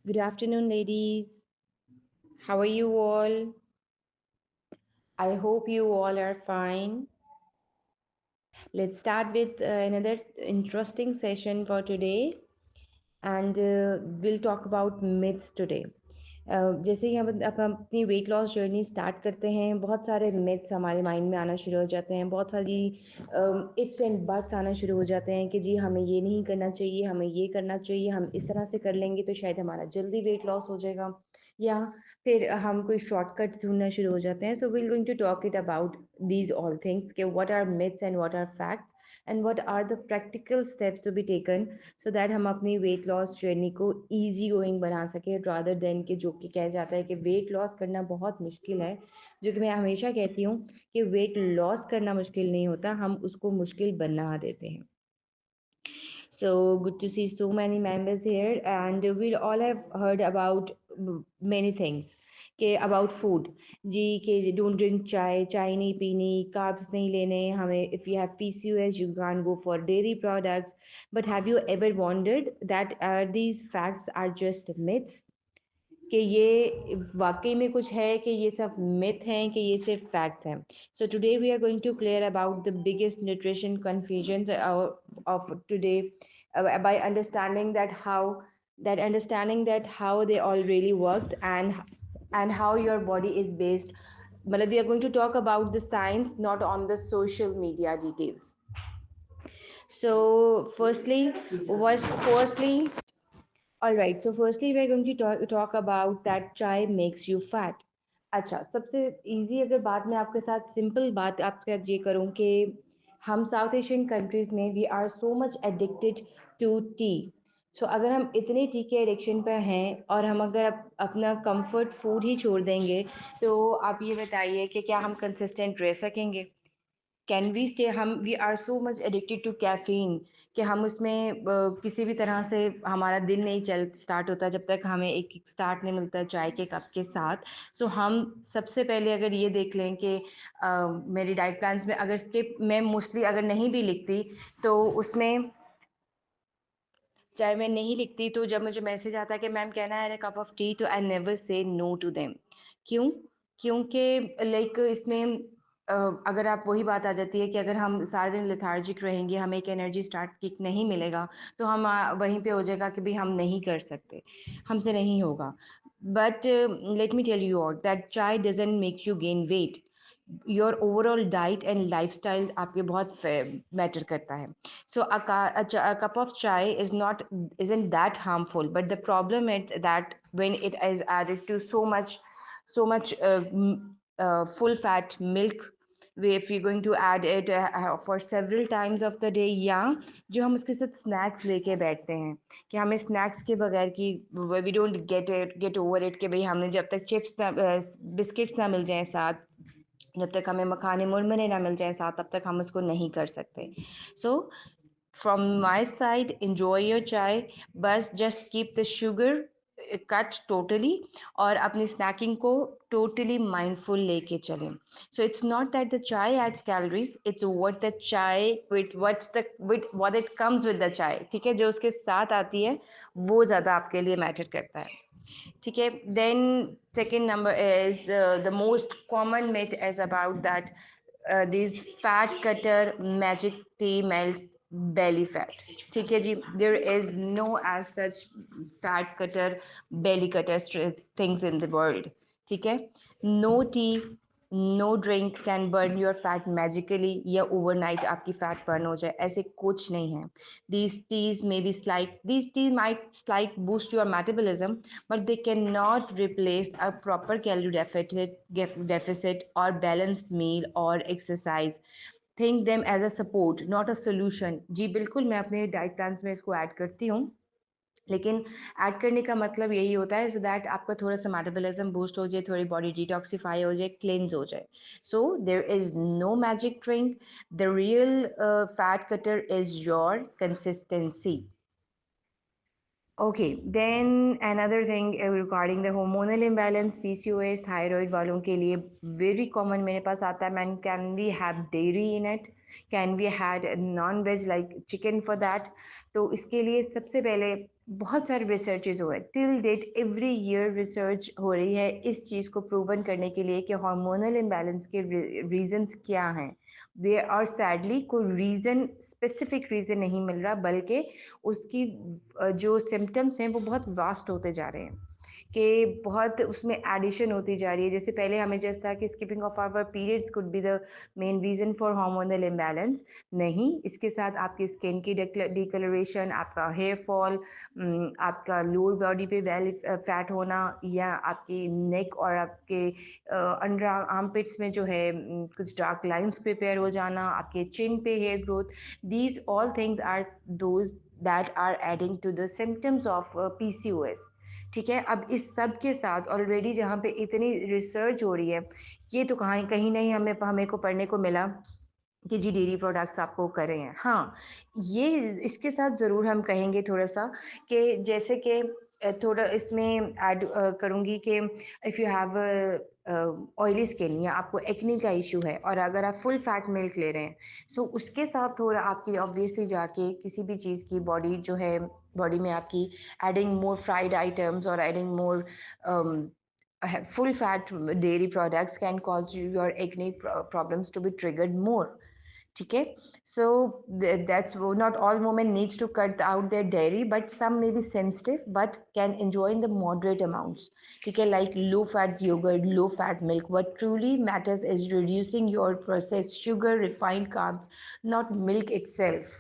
Good afternoon, ladies. How are you all? I hope you all are fine. Let's start with another interesting session for today, and we'll talk about myths today. जैसे ही हम अपनी weight loss journey start करते हैं, बहुत सारे myths हमारे mind में आना शुरू हो जाते हैं, बहुत सारी इफ्स एंड बट्स आना शुरू हो जाते हैं कि जी हमें ये नहीं करना चाहिए, हमें ये करना चाहिए, हम इस तरह से कर लेंगे तो शायद हमारा जल्दी वेट लॉस हो जाएगा, या फिर हम कोई शॉर्टकट्स ढूंढना शुरू हो जाते हैं. So we going to talk it about these all things कि what are myths and what are facts and what are the practical steps to be taken so that हम अपनी वेट लॉस जर्नी को easy going बना सकें, rather than कि जो कि कहा जाता है कि वेट लॉस करना बहुत मुश्किल है. जो कि मैं हमेशा कहती हूँ कि वेट लॉस करना मुश्किल नहीं होता, हम उसको मुश्किल बना देते हैं. So good to see so many members here, and we all have heard about many things. के about food जी के don't drink चाय, चाय नहीं पीनी, carbs नहीं लेने हमें. If you have PCOS you can't go for dairy products. But have you ever wondered that these facts are just myths? कि ये वाकई में कुछ है कि ये सब मिथ हैं कि ये सिर्फ फैक्ट हैं. So today we are going to clear about the biggest nutrition confusion of today, by understanding that how they all really works, and how your body is based. But we are going to talk about the science, not on the social media details. So firstly, all right, so firstly we're going to talk about that chai makes you fat. अच्छा, सबसे easy अगर बात मैं आपके साथ simple बात आपके साथ ये करूं कि हम साउथ एशियन कंट्रीज में we are so much addicted to tea. So अगर हम इतने टी के एडिक्शन पर हैं और हम अगर अपना कंफर्ट फूड ही छोड़ देंगे, तो आप ये बताइए कि क्या हम कंसिस्टेंट रह सकेंगे? Can we stay? हम we are so much addicted to caffeine कि हम उसमें किसी भी तरह से हमारा दिन नहीं चल स्टार्ट होता जब तक हमें एक स्टार्ट नहीं मिलता चाय के कप के साथ. सो हम सबसे पहले अगर ये देख लें कि मेरी डाइट प्लान्स में अगर स्किप मैं मोस्टली अगर नहीं भी लिखती, तो उसमें चाहे मैं नहीं लिखती तो जब मुझे मैसेज आता है कि ma'am can I have a cup of tea, तो I never say no to them. क्यों? क्योंकि लाइक इसमें अगर आप वही बात आ जाती है कि अगर हम सारे दिन लेथार्जिक रहेंगे, हमें एक एनर्जी स्टार्ट किक नहीं मिलेगा, तो हम वहीं पे हो जाएगा कि भाई हम नहीं कर सकते, हमसे नहीं होगा. But let me tell you out that chai doesn't make you gain weight. Your overall diet and lifestyle आपके बहुत मैटर करता है. So a cup of chai isn't that harmful, but the problem is that when it is added to so much full fat milk, if you're going to add it for several times of the day, या जो हम उसके साथ snacks लेके बैठते हैं कि हमें स्नैक्स के बगैर की we don't get over it कि भाई हमें जब तक चिप्स ना बिस्किट्स ना मिल जाएं साथ, जब तक हमें मखाने मुरमुरे ना मिल जाए साथ, तब तक हम उसको नहीं कर सकते. So from my side enjoy your chai, बस just keep the sugar cut totally, और अपनी स्नैकिंग को टोटली माइंडफुल लेके चलें. So it's not that the chai adds calories, it's what the chai with what it comes with the chai. ठीक है, जो उसके साथ आती है वो ज़्यादा आपके लिए मैटर करता है. ठीक है. Then second number is the most common myth is about that these fat cutter magic tea melts belly fat. ठीक है जी, there is no as such fat cutter belly cutter things in the world. ठीक है. No tea, no drink can burn your fat magically, या overnight आपकी fat burn हो जाए, ऐसे कुछ नहीं है. These teas might slight boost your metabolism, but they cannot replace a proper calorie deficit or balanced meal or exercise. Think them as a support, not a solution. जी बिल्कुल, मैं अपने डाइट प्लान्स में इसको ऐड करती हूँ, लेकिन add करने का मतलब यही होता है सो दैट आपका थोड़ा सा मेटाबॉलिज्म बूस्ट हो जाए, थोड़ी बॉडी डिटॉक्सिफाई हो जाए, क्लेंज हो जाए. So there is no magic drink. The real fat cutter is your consistency. Okay, then another thing regarding the hormonal imbalance, PCOS, thyroid वालों के लिए very common मेरे पास आता है, man, can we have dairy in it? Can we had non-veg like chicken for that? तो इसके लिए सबसे पहले बहुत सारे रिसर्चेज हुए till date, every year research हो रही है इस चीज़ को प्रूवन करने के लिए कि हार्मोनल इम्बैलेंस के रीजंस क्या हैं। दे आर सैडली कोई रीज़न, स्पेसिफिक रीज़न नहीं मिल रहा, बल्कि उसकी जो सिम्टम्स हैं वो बहुत वास्ट होते जा रहे हैं, कि बहुत उसमें एडिशन होती जा रही है। जैसे पहले हमें जैसा था कि skipping of our periods could be the main reason for hormonal imbalance, नहीं, इसके साथ आपकी स्किन की डिकलरेशन, आपका हेयर फॉल, आपका लोअर बॉडी पे बेली फैट होना, या आपकी नेक और आपके अंडर आर्म पिट्स में जो है कुछ डार्क लाइंस प्रिपेयर हो जाना, आपके चिन पे hair growth, these all things are those that are adding to the symptoms of PCOS. ठीक है, अब इस सब के साथ ऑलरेडी जहाँ पे इतनी रिसर्च हो रही है, ये तो कहीं कहीं नहीं हमें को पढ़ने को मिला कि जी डेयरी प्रोडक्ट्स आपको कर रहे हैं। हाँ, ये इसके साथ ज़रूर हम कहेंगे थोड़ा-सा कि जैसे कि थोड़ा इसमें ऐड करूँगी कि if you have oily skin या आपको एक्ने का इश्यू है और अगर आप फुल फैट मिल्क ले रहे हैं, सो उसके साथ थोड़ा आपकी ऑब्वियसली जाके किसी भी चीज़ की बॉडी जो है, बॉडी में आपकी एडिंग मोर फ्राइड आइटम्स और adding more full fat dairy products can cause your acne problems to be triggered more. ठीक है, so that's not all women needs to cut out their dairy, but some may be sensitive but can enjoy in the moderate amounts. ठीक है, like low fat yogurt, low fat milk. What truly matters is reducing your processed sugar, refined carbs, not milk itself.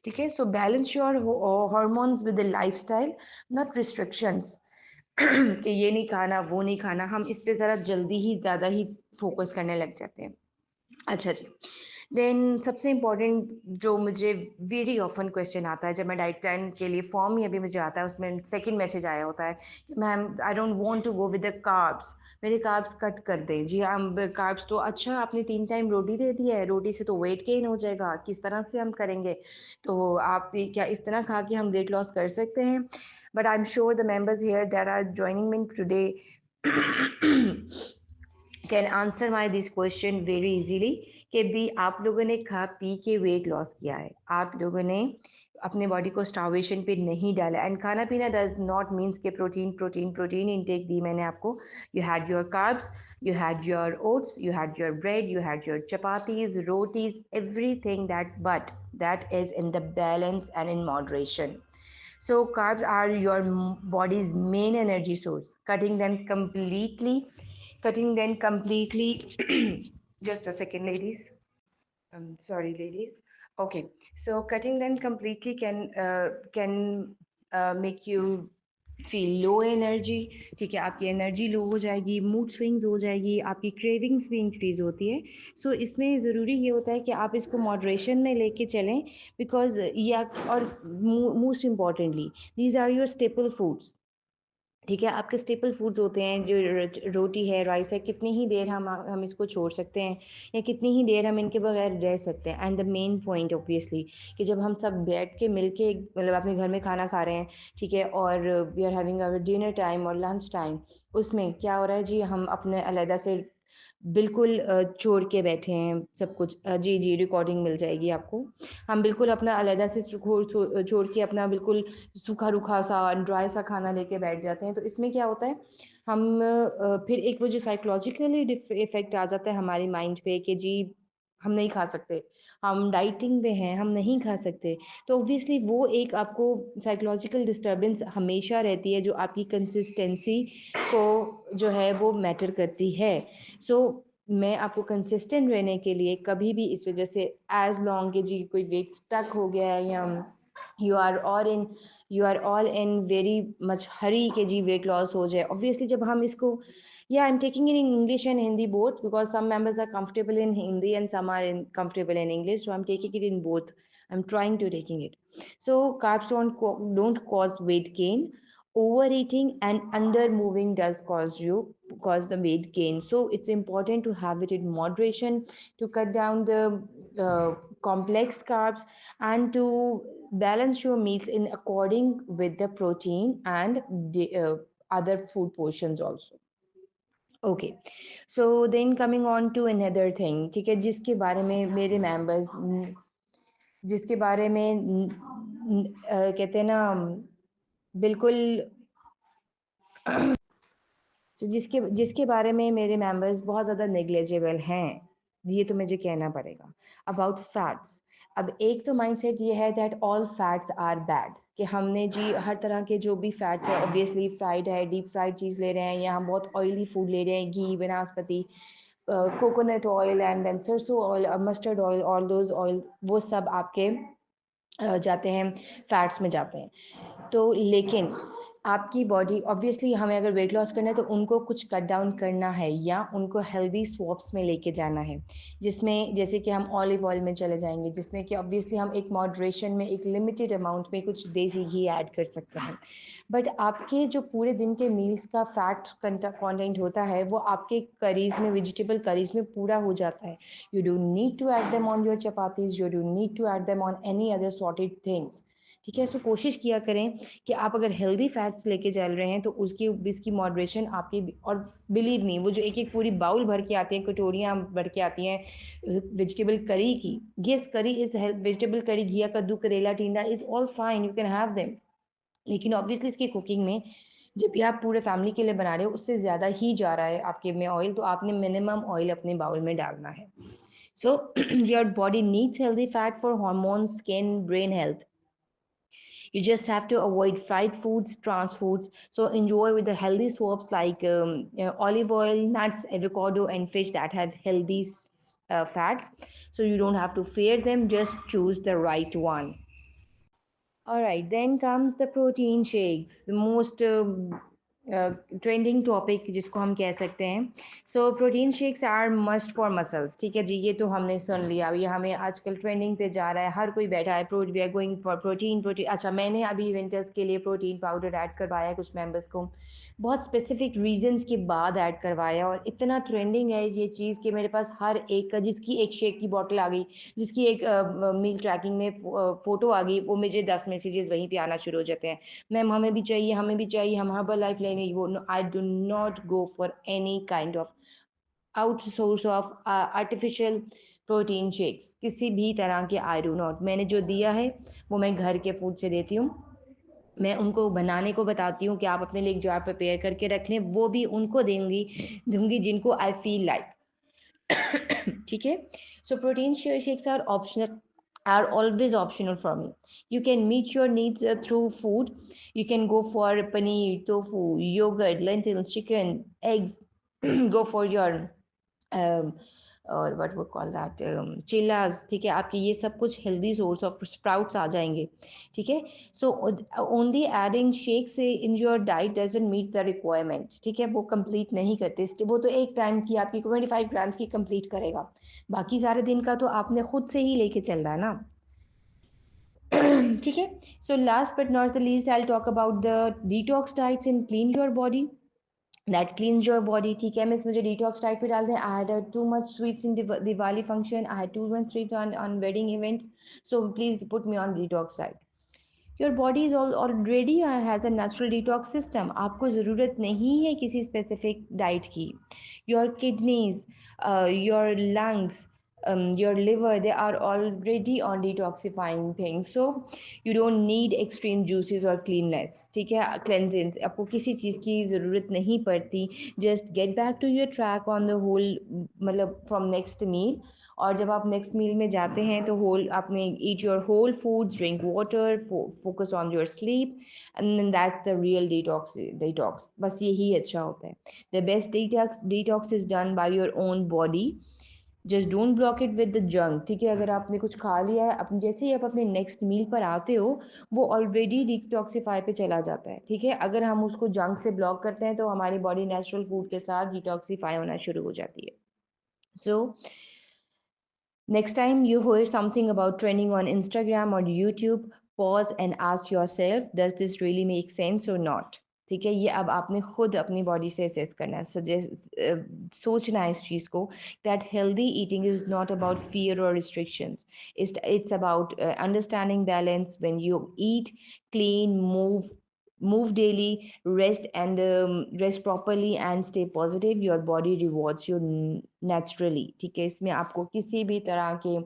ठीक है, so balance your hormones with the lifestyle, not restrictions. कि ये नहीं खाना, वो नहीं खाना, हम इस पे ज़रा जल्दी ही ज़्यादा ही फोकस करने लग जाते हैं। अच्छा जी, देन सबसे इम्पोर्टेंट जो मुझे वेरी ऑफन क्वेश्चन आता है जब मैं डाइट प्लान के लिए फॉर्म ही अभी मुझे आता है, उसमें सेकंड मैसेज आया होता है कि ma'am I don't want to go with the carbs, मेरे कार्ब्स कट कर दें। जी हाँ, कार्ब्स तो अच्छा, आपने 3 टाइम रोटी दे दी है, रोटी से तो वेट गेन हो जाएगा, किस तरह से हम करेंगे? तो आप ये क्या इस तरह खा के हम वेट लॉस कर सकते हैं? But I am sure the members here that are joining me today can answer my this question very easily कि भी आप लोगों ने खा पी के वेट लॉस किया है, आप लोगों ने अपने बॉडी को स्टार्वेशन पे नहीं डाला। एंड खाना पीना डज नॉट मीन्स के प्रोटीन प्रोटीन प्रोटीन इनटेक दी मैंने आपको। You had your carbs, you had your oats, you had your bread, you had your chapatis, rotis, everything that, but that is in the balance and in moderation. So carbs are your body's main energy source. Cutting them completely just a second, ladies. Sorry, ladies. Okay, so cutting them completely can make you feel low energy. ठीक है, आपकी energy low हो जाएगी, mood swings हो जाएगी, आपकी cravings भी increase होती है। सो इसमें ज़रूरी ये होता है कि आप इसको मॉडरेशन में लेके चलें, बिकॉज या और most importantly these are your staple foods. ठीक है, आपके स्टेपल फूड्स होते हैं, जो रोटी है, राइस है, कितनी ही देर हम इसको छोड़ सकते हैं या कितनी ही देर हम इनके बगैर रह सकते हैं। And the main point obviously कि जब हम सब बैठ के मिल के मतलब अपने घर में खाना खा रहे हैं, ठीक है, और we are having our dinner time और लंच टाइम, उसमें क्या हो रहा है जी, हम अपने अलहदा से बिल्कुल छोड़ के बैठे हैं सब कुछ। जी जी, रिकॉर्डिंग मिल जाएगी आपको। हम बिल्कुल अपना अलहदा से छोड़ के अपना बिल्कुल सूखा रूखा सा ड्राई सा खाना लेके बैठ जाते हैं। तो इसमें क्या होता है, हम फिर एक वो जो साइकोलॉजिकली इफेक्ट आ जाता है हमारी माइंड पे कि जी हम नहीं खा सकते, हम डाइटिंग पे हैं, हम नहीं खा सकते। तो ऑब्वियसली वो एक आपको साइकोलॉजिकल डिस्टर्बेंस हमेशा रहती है, जो आपकी कंसिस्टेंसी को जो है वो मैटर करती है। सो मैं आपको कंसिस्टेंट रहने के लिए कभी भी इस वजह से एज लॉन्ग के जी कोई वेट स्टक हो गया है या you are all in very much hurry K G weight loss हो जाए, ऑब्वियसली जब हम इसको, yeah, I'm taking it in English and Hindi both, because some members are comfortable in Hindi and some are comfortable in English, so I'm taking it in both. I'm trying to taking it. So carbs don't cause weight gain. Overeating and under moving does cause the weight gain. So it's important to have it in moderation, to cut down the complex carbs, and to balance your meals in according with the protein and the other food portions also. Okay, so then coming on to another thing, ठीक है, जिसके बारे में मेरे members, जिसके बारे में कहते हैं ना, बिल्कुल जिसके जिसके बारे में मेरे मेंबर्स बहुत ज़्यादा नेग्लिजिबल हैं, ये तो मुझे कहना पड़ेगा। अबाउट फैट्स, अब एक तो माइंडसेट ये है that all fats are bad, कि हमने जी हर तरह के जो भी फैट्स है, ऑब्वियसली फ्राइड है, डीप फ्राइड चीज़ ले रहे हैं, या हम बहुत ऑयली फूड ले रहे हैं, घी, वनस्पति, कोकोनट ऑयल एंड देन सरसों oil, mustard oil, all those oil, वो सब आपके जाते हैं, फैट्स में जाते हैं। तो लेकिन आपकी बॉडी ऑब्वियसली, हमें अगर वेट लॉस करना है तो उनको कुछ कट डाउन करना है, या उनको हेल्दी स्वैप्स में लेके जाना है, जिसमें जैसे कि हम ऑलिव ऑयल में चले जाएंगे, जिसमें कि ऑब्वियसली हम एक मॉडरेशन में, एक लिमिटेड अमाउंट में कुछ देसी घी ऐड कर सकते हैं। बट आपके जो पूरे दिन के मील्स का फैट कंटेंट होता है, वो आपके करीज में, वेजिटेबल करीज में पूरा हो जाता है। You don't need to add them on your chapatis, you don't need to add them on any other sorted things. ठीक है, सो कोशिश किया करें कि आप अगर हेल्दी फैट्स लेके चल रहे हैं तो उसकी इसकी मॉडरेशन आपकी, और बिलीव मी, वो जो एक एक पूरी बाउल भर के आती हैं, कटोरियाँ भर के आती हैं वेजिटेबल करी की, येस करी इज हेल्थ, वेजिटेबल करी, घिया, कद्दू, करेला, टिंडा is all fine, you can have them. लेकिन ऑब्वियसली इसकी कुकिंग में, जब भी आप पूरे फैमिली के लिए बना रहे हो, उससे ज़्यादा ही जा रहा है आपके में ऑयल, तो आपने मिनिमम ऑयल अपने बाउल में डालना है। So, your body needs healthy fat for hormones, skin, brain health. You just have to avoid fried foods, trans foods. So, enjoy with the healthy soaps like olive oil, nuts, avocado, and fish that have healthy fats. So, you don't have to fear them, just choose the right one. All right, then comes the protein shakes, the most trending topic जिसको हम कह सकते हैं। So protein shakes are must for muscles, ठीक है जी, ये तो हमने सुन लिया, ये हमें आजकल ट्रेंडिंग पे जा रहा है, हर कोई बैठा है, we are going for protein protein. अच्छा, मैंने अभी विंटर्स के लिए प्रोटीन पाउडर ऐड करवाया कुछ मेंबर्स को, बहुत स्पेसिफिक रीजंस के बाद ऐड करवाया, और इतना ट्रेंडिंग है ये चीज़ कि मेरे पास हर एक का, जिसकी एक शेक की बॉटल आ गई, जिसकी एक मील ट्रैकिंग में फ़ोटो आ गई, वो मुझे 10 मैसेजेस वहीं पे आना शुरू हो जाते हैं, मैम हमें भी चाहिए, हमें भी चाहिए, हम हर्बल लाइफ लेंगे। वो I do not go for any kind of out source of artificial protein shakes, किसी भी तरह के, आई डू नॉट। मैंने जो दिया है वो मैं घर के फूड से देती हूँ, मैं उनको बनाने को बताती हूँ कि आप अपने लिए एक जार प्रिपेयर करके रख लें, वो भी उनको दूंगी दूंगी जिनको आई फील लाइक। ठीक है, so protein shakes are optional, are always optional for me. You can meet your needs through food. You can go for paneer, tofu, yogurt, lentils, chicken, eggs. Go for your what वो call that, chillas, ठीक है, आपके ये सब कुछ healthy source of sprouts आ जाएंगे। ठीक है, so only adding shakes in your diet doesn't meet the requirement, ठीक है, वो कंप्लीट नहीं करते, वो तो एक टाइम की आपकी 25 ग्राम्स की कंप्लीट करेगा, बाकी सारे दिन का तो आपने खुद से ही लेके चलना है ना। ठीक है, so last but not the least, I talk about the detox diets in clean your body, that cleans your body। ठीक है, मिस मुझे डिटॉक्स डाइट पे डाल दें, I had too much sweets in Diwali function, I had too much sweets on wedding events, so please put me on detox diet. Your body is already has a natural detox system, आपको ज़रूरत नहीं है किसी specific diet की। Your kidneys, your lungs, your liver, they are already on detoxifying things, so you don't need extreme juices or cleanness, ठीक है, cleansings, आपको किसी चीज़ की ज़रूरत नहीं पड़ती। just get back to your track on the whole, मतलब from next meal, और जब आप नेक्स्ट मील में जाते हैं तो होल आपने eat your whole foods, drink water, focus on your sleep, and that's the real detox, बस यही अच्छा होता है। The best detox is done by your own body, just don't block it with the junk, ठीक है, अगर आपने कुछ खा लिया है, अपने जैसे ही आप अपने नेक्स्ट मील पर आते हो, वो ऑलरेडी डिटॉक्सीफाई पे चला जाता है। ठीक है, अगर हम उसको जंक से ब्लॉक करते हैं तो हमारी बॉडी नेचुरल फूड के साथ डिटॉक्सीफाई होना शुरू हो जाती है। सो next time you hear something about trending on Instagram or YouTube, pause and ask yourself, does this really make sense or not? ठीक है, ये अब आपने खुद अपनी बॉडी से असेस करना है, सोचना है इस चीज़ को, that healthy eating is not about fear और restrictions, it's about understanding balance. When you eat clean, move daily, rest properly and stay positive, your body rewards you naturally। ठीक है, इसमें आपको किसी भी तरह के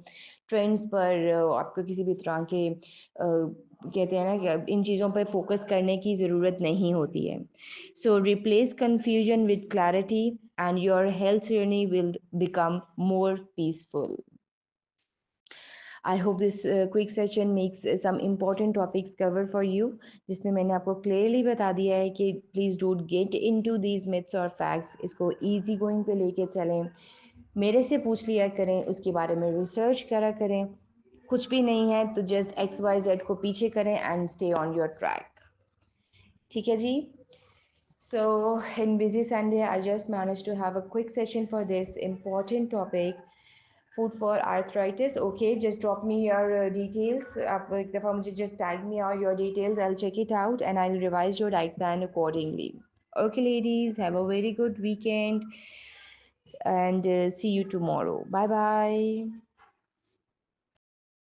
ट्रेंड्स पर, आपको किसी भी तरह के कहते हैं ना कि अब इन चीज़ों पे फोकस करने की ज़रूरत नहीं होती है। So replace confusion with clarity and your health journey will become more peaceful. I hope this quick session makes some important topics cover for you, जिसमें मैंने आपको क्लियरली बता दिया है कि please don't get into these myths और facts. इसको easy going पे लेके चलें, मेरे से पूछ लिया करें, उसके बारे में रिसर्च करा करें। कुछ भी नहीं है तो जस्ट एक्स वाई जेड को पीछे करें and stay on your track. ठीक है जी। So in busy Sunday, I just managed to have a quick session for this important topic, food for arthritis. Okay, just drop me your details. आप एक दफ़ा मुझे just tag me or your details. I'll check it out and I'll revise your diet plan accordingly. Okay, ladies, have a very good weekend and see you tomorrow. Bye bye.